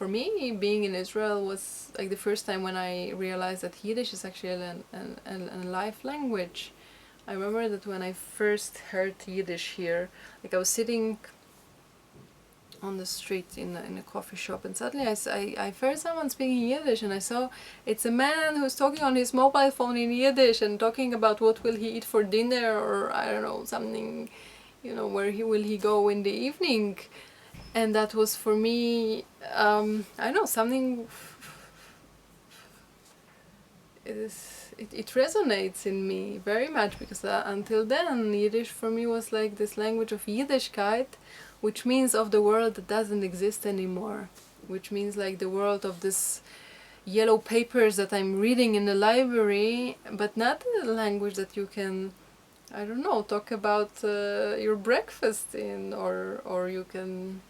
for me, being in Israel was like the first time when I realized that Yiddish is actually a life language. I remember that when I first heard Yiddish here, like I was sitting on the street in a coffee shop, and suddenly I heard someone speaking Yiddish, and I saw it's a man who's talking on his mobile phone in Yiddish and talking about what will he eat for dinner, or I don't know, something, you know, where will he go in the evening. And that was for me, I don't know, something, it resonates in me very much, because until then Yiddish for me was like this language of Yiddishkeit, which means of the world that doesn't exist anymore, which means like the world of this yellow papers that I'm reading in the library, but not a language that you can, I don't know, talk about your breakfast in, or you can,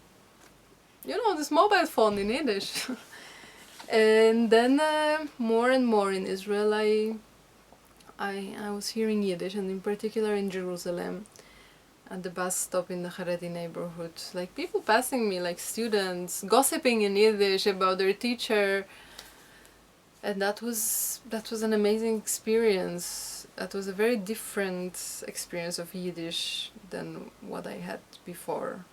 you know, this mobile phone in Yiddish. And then more and more in Israel I was hearing Yiddish, and in particular in Jerusalem, at the bus stop in the Haredi neighborhood, like people passing me, like students gossiping in Yiddish about their teacher. And that was an amazing experience. That was a very different experience of Yiddish than what I had before.